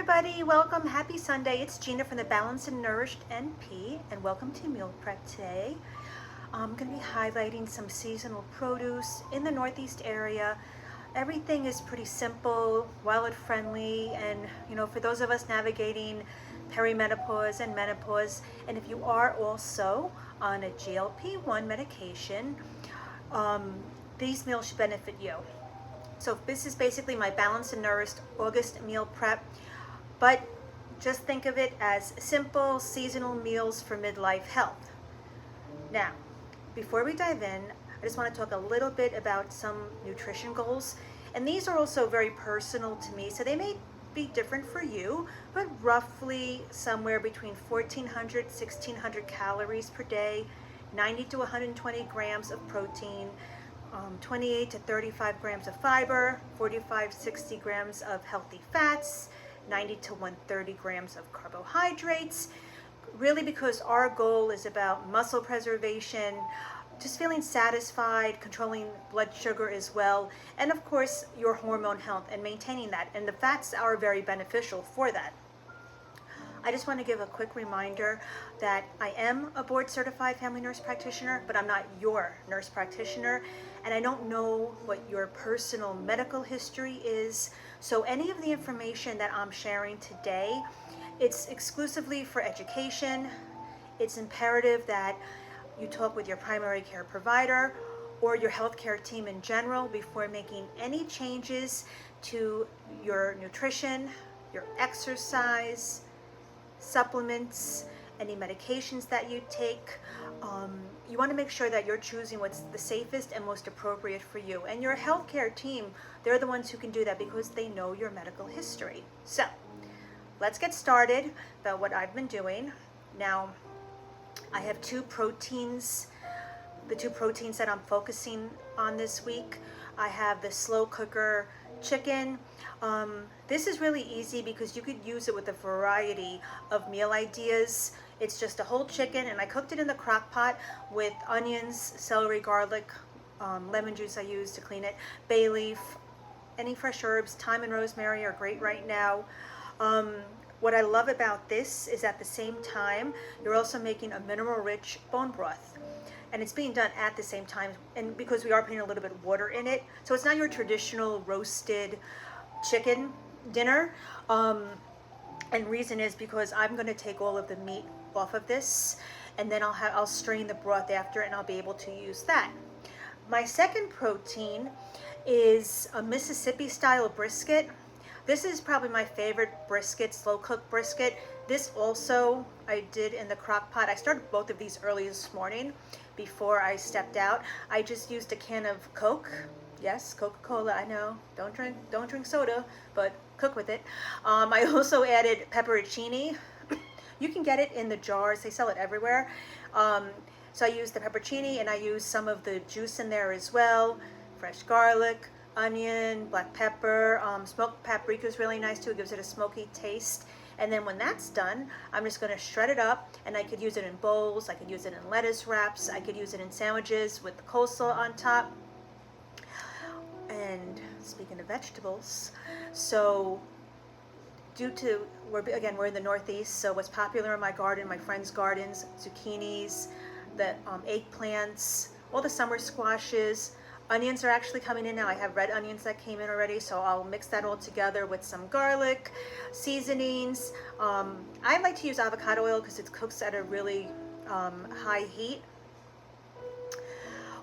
everybody, welcome, happy Sunday. It's Gina from the Balanced Nourished NP and welcome to Meal Prep today. I'm going to be highlighting some seasonal produce in the Northeast area. Everything is pretty simple, wildlife friendly, and for those of us navigating perimenopause and menopause, and if you are also on a GLP-1 medication, these meals should benefit you. So this is basically my Balanced and Nourished August meal prep, but just think of it as simple seasonal meals for midlife health. Now, before we dive in, I just want to talk a little bit about some nutrition goals, and these are also very personal to me, so they may be different for you, but roughly somewhere between 1,400, 1,600 calories per day, 90 to 120 grams of protein, 28 to 35 grams of fiber, 45, 60 grams of healthy fats, 90 to 130 grams of carbohydrates, really because our goal is about muscle preservation, just feeling satisfied, controlling blood sugar as well, and of course your hormone health and maintaining that, and the fats are very beneficial for that. I just want to give a quick reminder that I am a board certified family nurse practitioner, but I'm not your nurse practitioner, and I don't know what your personal medical history is. So any of the information that I'm sharing today, it's exclusively for education. It's imperative that you talk with your primary care provider or your healthcare team in general before making any changes to your nutrition, your exercise, supplements, any medications that you take. You want to make sure that you're choosing what's the safest and most appropriate for you. And your healthcare team, they're the ones who can do that because they know your medical history. So let's get started about what I've been doing. Now, I have two proteins, the two proteins that I'm focusing on this week. I have the slow cooker chicken. This is really easy because you could use it with a variety of meal ideas. It's just a whole chicken, and I cooked it in the crock pot with onions, celery, garlic, lemon juice I used to clean it, bay leaf, any fresh herbs, thyme and rosemary are great right now. What I love about this is at the same time, you're also making a mineral-rich bone broth. And it's being done at the same time, and because we are putting a little bit of water in it, so it's not your traditional roasted chicken dinner. And reason is because I'm going to take all of the meat off of this, and then I'll strain the broth after, and I'll be able to use that. My second protein is a Mississippi style brisket. This is probably my favorite brisket, slow cooked brisket. This also I did in the crock pot. I started both of these early this morning before I stepped out. I just used a can of Coke. Yes, Coca-Cola, I know. Don't drink soda, but cook with it. I also added pepperoncini. You can get it in the jars. They sell it everywhere. So I used the pepperoncini, and I used some of the juice in there as well. Fresh garlic, onion, black pepper, smoked paprika is really nice too. It gives it a smoky taste. And then when that's done, I'm just going to shred it up, and I could use it in bowls, I could use it in lettuce wraps, I could use it in sandwiches with the coleslaw on top. And speaking of vegetables, so we're in the Northeast, so what's popular in my garden, my friends' gardens, zucchinis, the eggplants, all the summer squashes. Onions are actually coming in now. I have red onions that came in already, so I'll mix that all together with some garlic, seasonings. I like to use avocado oil because it cooks at a really high heat.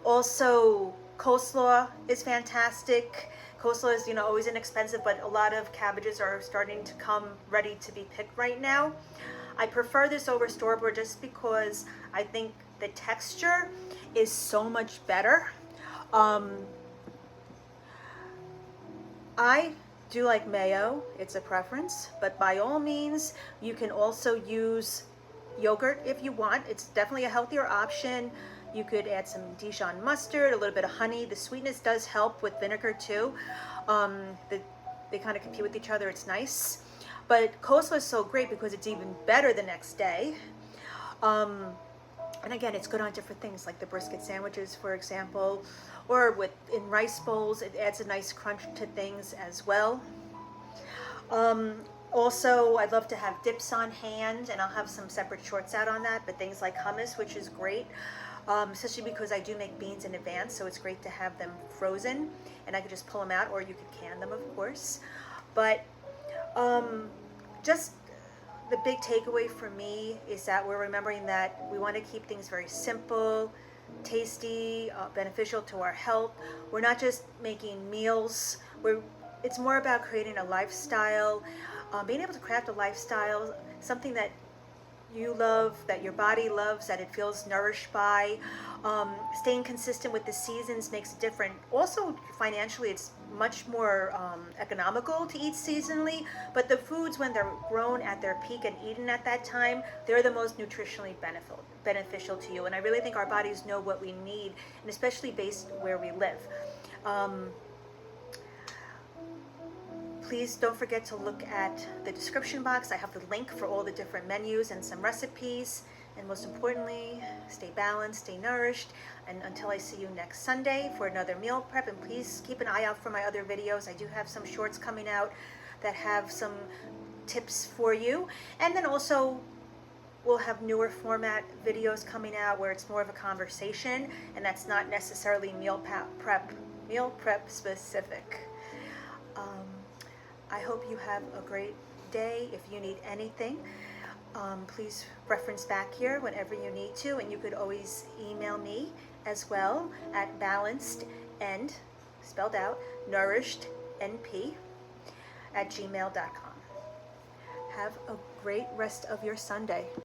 Also, coleslaw is fantastic. Coleslaw is, always inexpensive, but a lot of cabbages are starting to come ready to be picked right now. I prefer this over store-bought just because I think the texture is so much better. I do like mayo, it's a preference, but by all means, you can also use yogurt if you want. It's definitely a healthier option. You could add some Dijon mustard, a little bit of honey. The sweetness does help with vinegar too. They kind of compete with each other, it's nice. But coleslaw is so great because it's even better the next day. And again, it's good on different things like the brisket sandwiches, for example, or in rice bowls. It adds a nice crunch to things as well. Also, I'd love to have dips on hand, and I'll have some separate shorts out on that, but things like hummus, which is great, especially because I do make beans in advance, so it's great to have them frozen, and I could just pull them out, or you could can them, of course. But just the big takeaway for me is that we're remembering that we want to keep things very simple, tasty, beneficial to our health. We're not just making meals. It's more about creating a lifestyle, being able to craft a lifestyle, something that you love, that your body loves, that it feels nourished by. Staying consistent with the seasons makes a difference. Also, financially, it's much more economical to eat seasonally, but the foods, when they're grown at their peak and eaten at that time, they're the most nutritionally beneficial to you. And I really think our bodies know what we need, and especially based where we live. Please don't forget to look at the description box. I have the link for all the different menus and some recipes. And most importantly, stay balanced, stay nourished. And until I see you next Sunday for another meal prep, and please keep an eye out for my other videos. I do have some shorts coming out that have some tips for you. And then also, we'll have newer format videos coming out where it's more of a conversation, and that's not necessarily meal prep specific. I hope you have a great day. If you need anything, please reference back here whenever you need to, and you could always email me as well at balanced and spelled out nourished NP @gmail.com. Have a great rest of your Sunday.